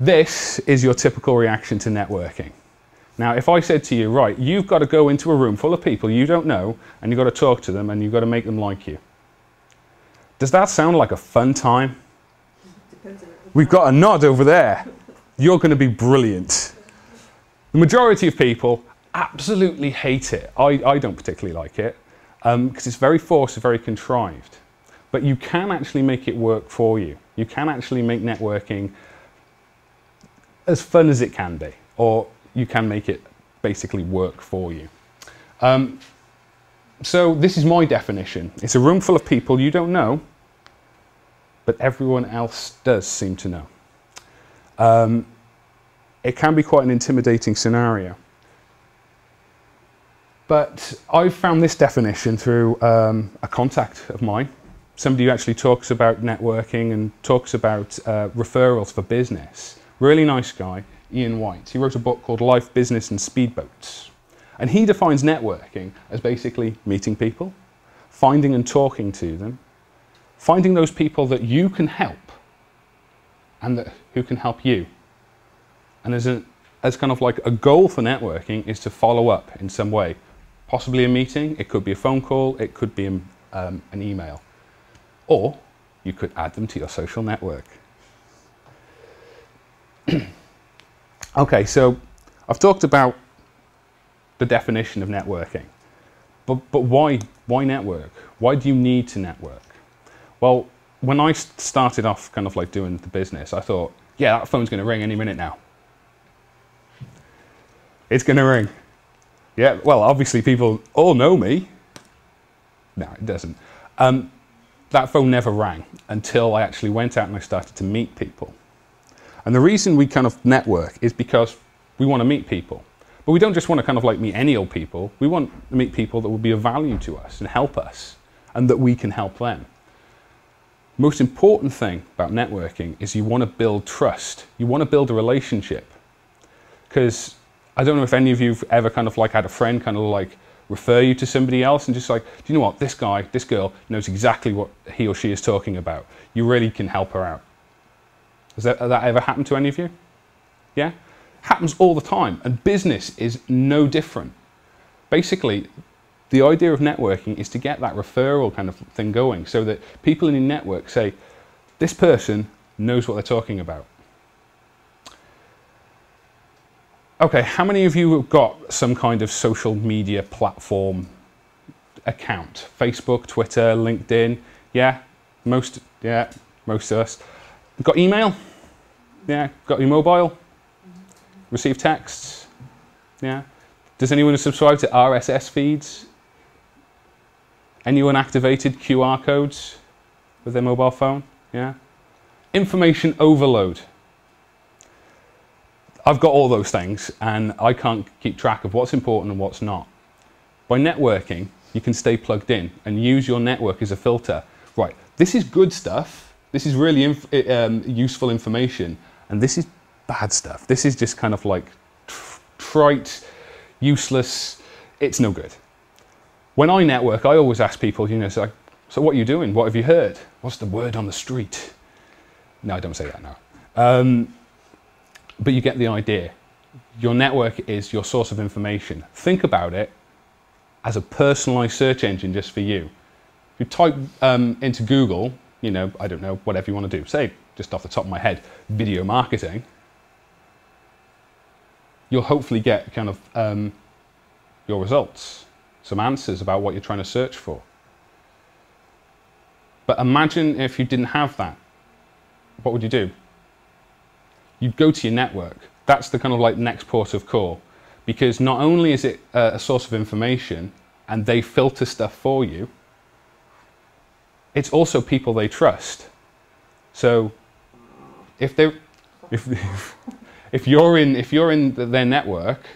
This is your typical reaction to networking. Now, if I said to you, right, you've got to go into a room full of people you don't know, and you've got to talk to them, and you've got to make them like you. Does that sound like a fun time? We've got a nod over there. You're going to be brilliant. The majority of people absolutely hate it. I don't particularly like it, because it's very forced, very contrived. But you can actually make it work for you. You can actually make networking as fun as it can be, or you can make it basically work for you. So this is my definition. It's a room full of people you don't know, but everyone else does seem to know. It can be quite an intimidating scenario. But I've found this definition through a contact of mine, somebody who actually talks about networking and talks about referrals for business. Really nice guy, Ian White. He wrote a book called Life, Business and Speedboats. And he defines networking as basically meeting people, finding and talking to them, finding those people that you can help and who can help you. And as kind of like a goal for networking is to follow up in some way. Possibly a meeting, it could be a phone call, it could be an email. Or you could add them to your social network. Okay, so I've talked about the definition of networking, but why network? Why do you need to network? Well, when I started off kind of like doing the business, I thought, yeah, that phone's going to ring any minute now. It's going to ring. Yeah, well, obviously people all know me. No, it doesn't. That phone never rang until I actually went out and I started to meet people. And the reason we kind of network is because we want to meet people. But we don't just want to kind of like meet any old people. We want to meet people that will be of value to us and help us, and that we can help them. Most important thing about networking is you want to build trust. You want to build a relationship. Because I don't know if any of you have ever kind of like had a friend kind of like refer you to somebody else and just like, do you know what, this guy, this girl knows exactly what he or she is talking about. You really can help her out. Has that ever happened to any of you? Yeah? Happens all the time, and business is no different. Basically, the idea of networking is to get that referral kind of thing going so that people in your network say, this person knows what they're talking about. Okay, how many of you have got some kind of social media platform account? Facebook, Twitter, LinkedIn? Yeah? Most of us. Got email? Yeah? Got your mobile? Receive texts? Yeah? Does anyone subscribe to RSS feeds? Anyone activated QR codes with their mobile phone? Yeah? Information overload. I've got all those things and I can't keep track of what's important and what's not. By networking, you can stay plugged in and use your network as a filter. Right, this is good stuff. This is really useful information, and this is bad stuff. This is just kind of like trite, useless, it's no good. When I network, I always ask people, you know, so what are you doing? What have you heard? What's the word on the street? No, I don't say that now. But you get the idea. Your network is your source of information. Think about it as a personalized search engine just for you. If you type into Google, you know, I don't know, whatever you want to do, say, just off the top of my head, video marketing, you'll hopefully get kind of your results, some answers about what you're trying to search for. But imagine if you didn't have that. What would you do? You'd go to your network. That's the kind of like next port of call, because not only is it a source of information and they filter stuff for you, it's also people they trust. So if you're in their network,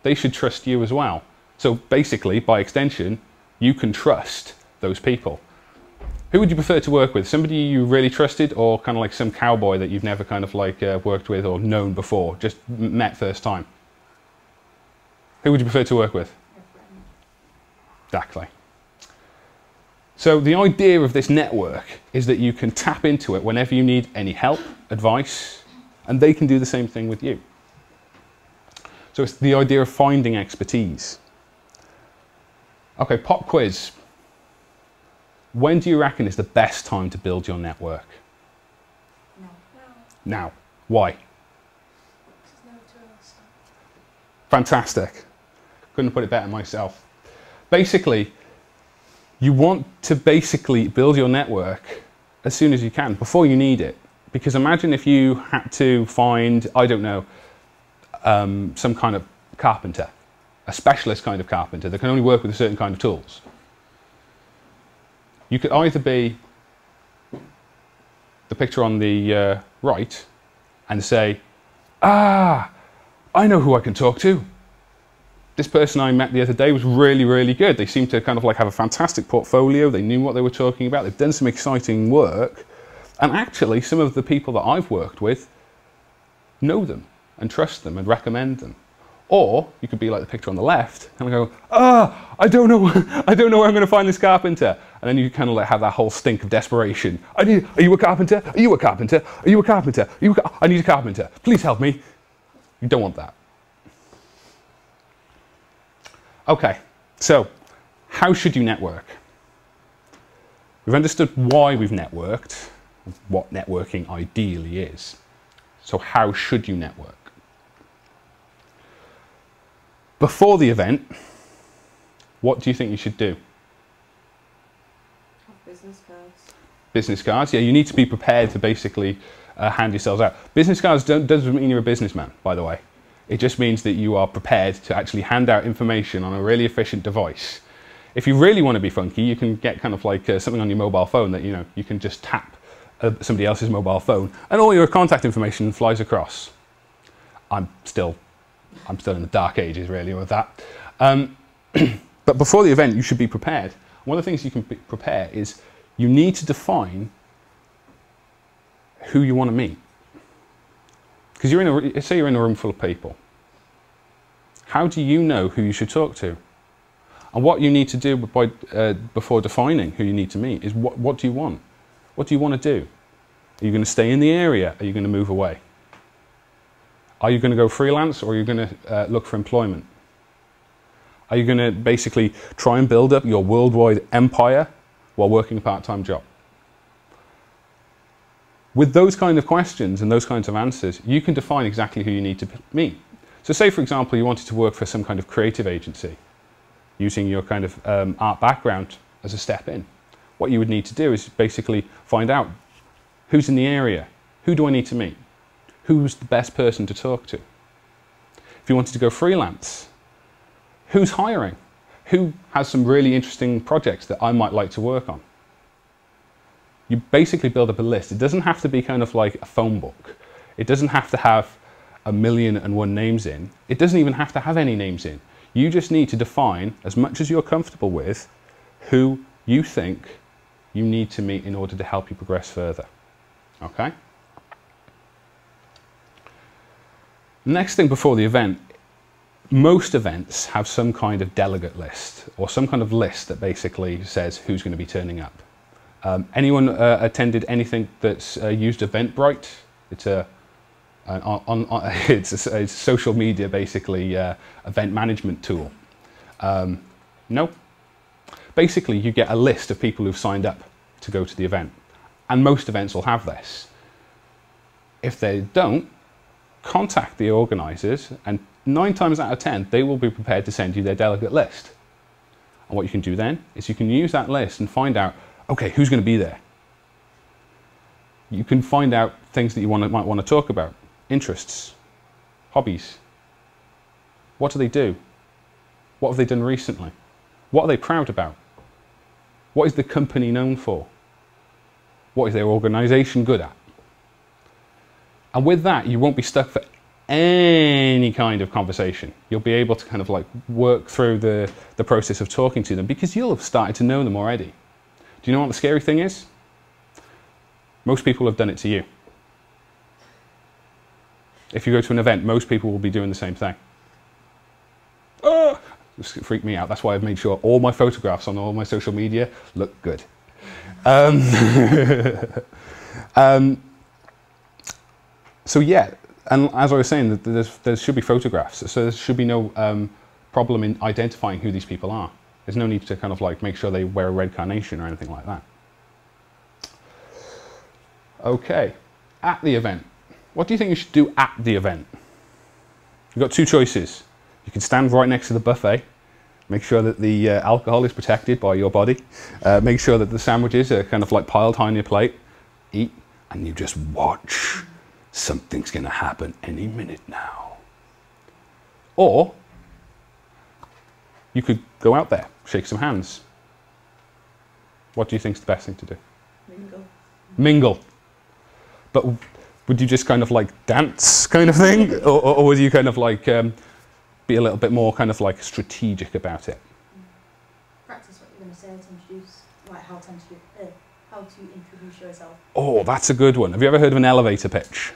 they should trust you as well. So basically, by extension, you can trust those people. Who would you prefer to work with? Somebody you really trusted, or kind of like some cowboy that you've never kind of like worked with or known before, just met first time? Who would you prefer to work with? Exactly. So the idea of this network is that you can tap into it whenever you need any help, advice, And they can do the same thing with you. So it's the idea of finding expertise. Okay, pop quiz. When do you reckon is the best time to build your network? No. Now. Why? There's no tools. Fantastic. Couldn't put it better myself. Basically, you want to basically build your network as soon as you can, before you need it. Because imagine if you had to find, I don't know, some kind of carpenter, a specialist kind of carpenter that can only work with a certain kind of tools. You could either be the picture on the right and say, I know who I can talk to. This person I met the other day was really, really good. They seemed to kind of like have a fantastic portfolio. They knew what they were talking about. They've done some exciting work. And actually, some of the people that I've worked with know them and trust them and recommend them. Or you could be like the picture on the left and go, I don't know where I'm going to find this carpenter. And then you kind of like have that whole stink of desperation. Are you a carpenter? Are you a carpenter? Are you a carpenter? I need a carpenter. Please help me. You don't want that. Okay, so how should you network? We've understood why we've networked, what networking ideally is. So how should you network? Before the event, what do you think you should do? Have business cards. Business cards, yeah, you need to be prepared to basically hand yourselves out. Business cards doesn't mean you're a businessman, by the way. It just means that you are prepared to actually hand out information on a really efficient device. If you really want to be funky, you can get kind of like something on your mobile phone that you can just tap somebody else's mobile phone and all your contact information flies across. I'm still in the dark ages really with that. But before the event, you should be prepared. One of the things you can prepare is you need to define who you want to meet. Because say you're in a room full of people. How do you know who you should talk to? And what you need to do before defining who you need to meet is what do you want? What do you want to do? Are you going to stay in the area? Are you going to move away? Are you going to go freelance or are you going to look for employment? Are you going to basically try and build up your worldwide empire while working a part-time job? With those kind of questions and those kinds of answers, you can define exactly who you need to meet. So say, for example, you wanted to work for some kind of creative agency using your kind of art background as a step in. What you would need to do is basically find out who's in the area, who do I need to meet, who's the best person to talk to. If you wanted to go freelance, who's hiring, who has some really interesting projects that I might like to work on. You basically build up a list. It doesn't have to be kind of like a phone book. It doesn't have to have 1,000,001 names in. It doesn't even have to have any names in. You just need to define, as much as you're comfortable with, who you think you need to meet in order to help you progress further. Okay? Next thing before the event, most events have some kind of delegate list or some kind of list that basically says who's going to be turning up. Anyone attended anything that's used Eventbrite? It's a social media, basically, event management tool. No? Basically, you get a list of people who've signed up to go to the event. And most events will have this. If they don't, contact the organisers, and 9 times out of 10, they will be prepared to send you their delegate list. And what you can do then is you can use that list and find out, okay, who's going to be there? You can find out things that you might want to talk about. Interests, hobbies. What do they do? What have they done recently? What are they proud about? What is the company known for? What is their organisation good at? And with that, you won't be stuck for any kind of conversation. You'll be able to kind of like work through the process of talking to them because you'll have started to know them already. Do you know what the scary thing is? Most people have done it to you. If you go to an event, most people will be doing the same thing. This freaked me out. That's why I've made sure all my photographs on all my social media look good. So yeah, And as I was saying, there should be photographs, so there should be no problem in identifying who these people are. There's no need to kind of like make sure they wear a red carnation or anything like that. Okay, at the event. What do you think you should do at the event? You've got two choices. You can stand right next to the buffet, make sure that the alcohol is protected by your body, make sure that the sandwiches are kind of like piled high on your plate, eat, and you just watch. Something's going to happen any minute now. Or you could go out there, shake some hands. What do you think is the best thing to do? Mingle. Mingle. But would you just kind of like dance kind of thing? or would you kind of like be a little bit more kind of like strategic about it? Practice what you're going to say to introduce, like how to introduce yourself. Oh, that's a good one. Have you ever heard of an elevator pitch?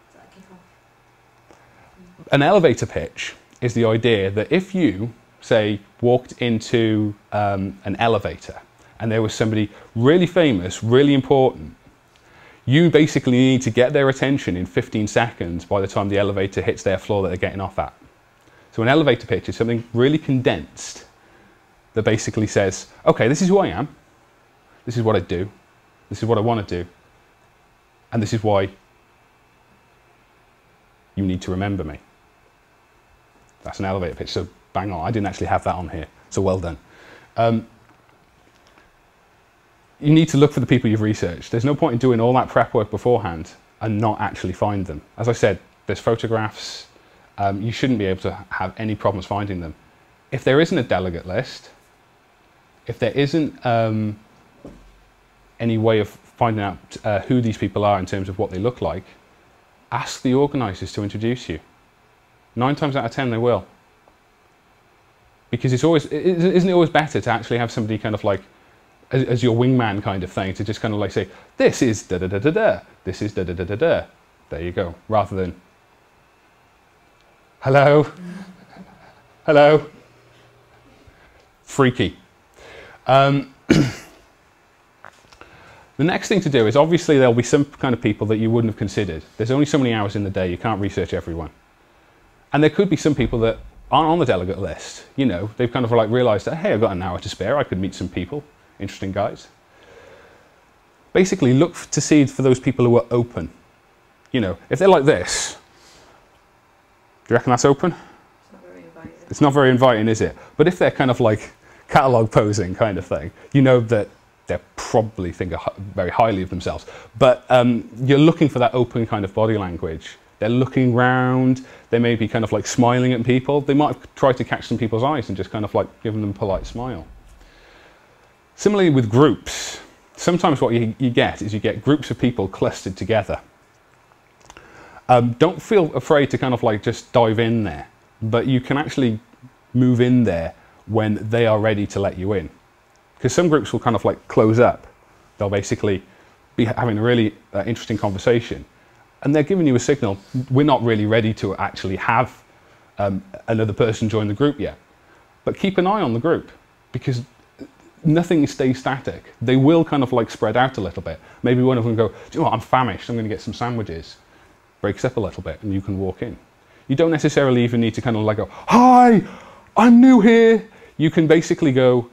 Is that a kick-off? An elevator pitch is the idea that if you, say, walked into an elevator and there was somebody really famous, really important, you basically need to get their attention in 15 seconds by the time the elevator hits their floor that they're getting off at. So an elevator pitch is something really condensed that basically says, okay, this is who I am, this is what I do, this is what I want to do, and this is why you need to remember me. That's an elevator pitch, so bang on. I didn't actually have that on here, so well done. You need to look for the people you've researched. There's no point in doing all that prep work beforehand and not actually find them. As I said, there's photographs. You shouldn't be able to have any problems finding them. If there isn't a delegate list, if there isn't any way of finding out who these people are in terms of what they look like, ask the organisers to introduce you. 9 times out of 10 they will. Because isn't it always better to actually have somebody kind of like, as your wingman kind of thing, to just kind of like say, this is da-da-da-da-da, this is da-da-da-da-da. There you go. Rather than, hello, hello. Freaky. The next thing to do is, obviously there'll be some kind of people that you wouldn't have considered. There's only so many hours in the day, you can't research everyone. And there could be some people that aren't on the delegate list. You know, they've kind of like realised that, hey, I've got an hour to spare, I could meet some people, interesting guys. Basically, look to see for those people who are open. You know, if they're like this, do you reckon that's open? It's not very inviting. It's not very inviting, is it? But if they're kind of like catalogue posing kind of thing, you know that they probably think very highly of themselves. But you're looking for that open kind of body language. They're looking round, they may be kind of like smiling at people. They might have tried to catch some people's eyes and just kind of like giving them a polite smile. Similarly with groups, sometimes what you get is you get groups of people clustered together. Don't feel afraid to kind of like just dive in there, but you can actually move in there when they are ready to let you in. Because some groups will kind of like close up. They'll basically be having a really interesting conversation. And they're giving you a signal, we're not really ready to actually have another person join the group yet. But keep an eye on the group, because nothing stays static. They will kind of like spread out a little bit. Maybe one of them go, do you know what, I'm famished, I'm going to get some sandwiches. Breaks up a little bit and you can walk in. You don't necessarily even need to kind of like go, hi, I'm new here. You can basically go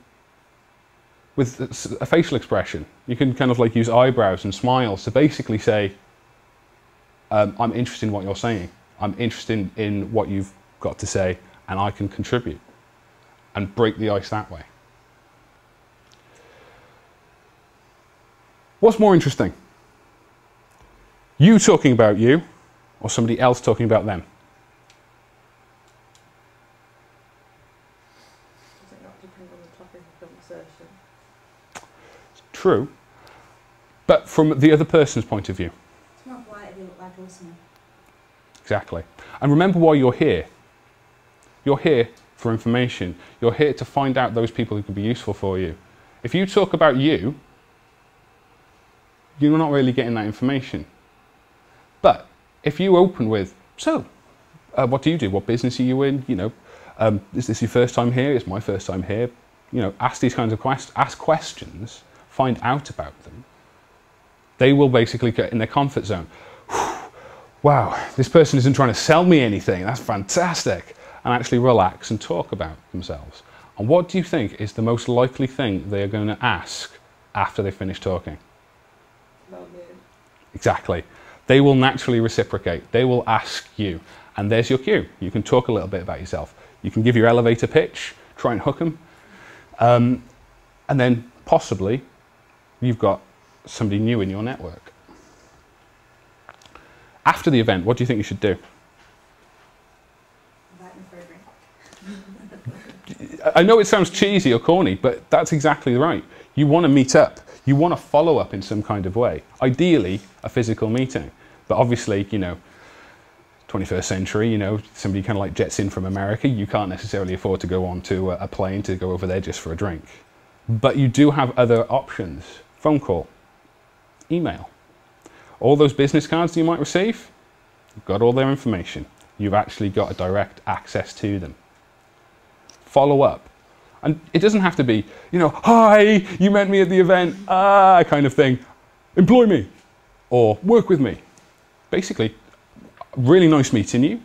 with a facial expression. You can kind of like use eyebrows and smiles to basically say, I'm interested in what you're saying. I'm interested in what you've got to say, and I can contribute. And break the ice that way. What's more interesting? You talking about you, or somebody else talking about them? Does it not depend on the topic of conversation? True, but from the other person's point of view. It's not polite if you look like a listener. Exactly. And remember why you're here. You're here for information. You're here to find out those people who can be useful for you. If you talk about you, you're not really getting that information. But if you open with, so, what do you do? What business are you in? You know, is this your first time here? It's my first time here. You know, ask these kinds of ask questions, find out about them. They will basically get in their comfort zone. wow, this person isn't trying to sell me anything, that's fantastic, and actually relax and talk about themselves. And what do you think is the most likely thing they are going to ask after they finish talking? About me. Exactly. They will naturally reciprocate. They will ask you. And there's your cue. You can talk a little bit about yourself. You can give your elevator pitch, try and hook them. And then possibly you've got somebody new in your network. After the event, what do you think you should do? Invite them for a drink. I know it sounds cheesy or corny, but that's exactly right. You want to meet up. You want to follow up in some kind of way. Ideally, a physical meeting. But obviously, you know, 21st century, you know, somebody kind of like jets in from America. You can't necessarily afford to go on to a plane to go over there just for a drink. But you do have other options. Phone call, email. All those business cards you might receive, you've got all their information. You've actually got a direct access to them. Follow up. And it doesn't have to be, you know, hi, you met me at the event, kind of thing. Employ me or work with me. Basically, really nice meeting you.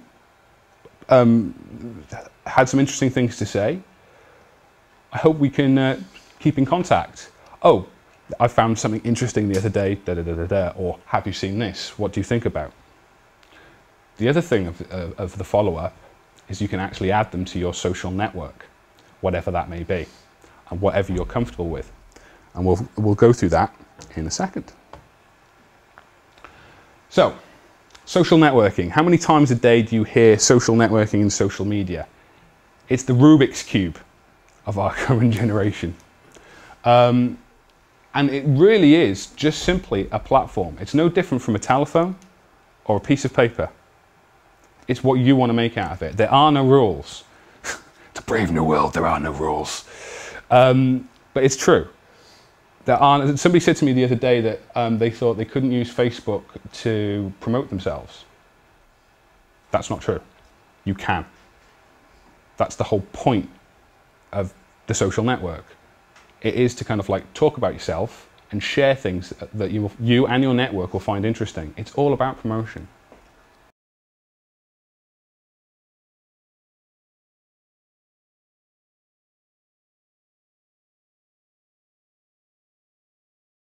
Had some interesting things to say. I hope we can keep in contact. Oh, I found something interesting the other day, or have you seen this? What do you think about? The other thing of the follow-up is you can actually add them to your social network, whatever that may be, and whatever you're comfortable with. And we'll go through that in a second. So, social networking. How many times a day do you hear social networking and social media? It's the Rubik's Cube of our current generation. And it really is just simply a platform. It's no different from a telephone or a piece of paper. It's what you want to make out of it. There are no rules. It's a brave new world, there are no rules. But it's true. Somebody said to me the other day that they thought they couldn't use Facebook to promote themselves. That's not true. You can. That's the whole point of the social network. It is to kind of like talk about yourself and share things that you and your network will find interesting. It's all about promotion.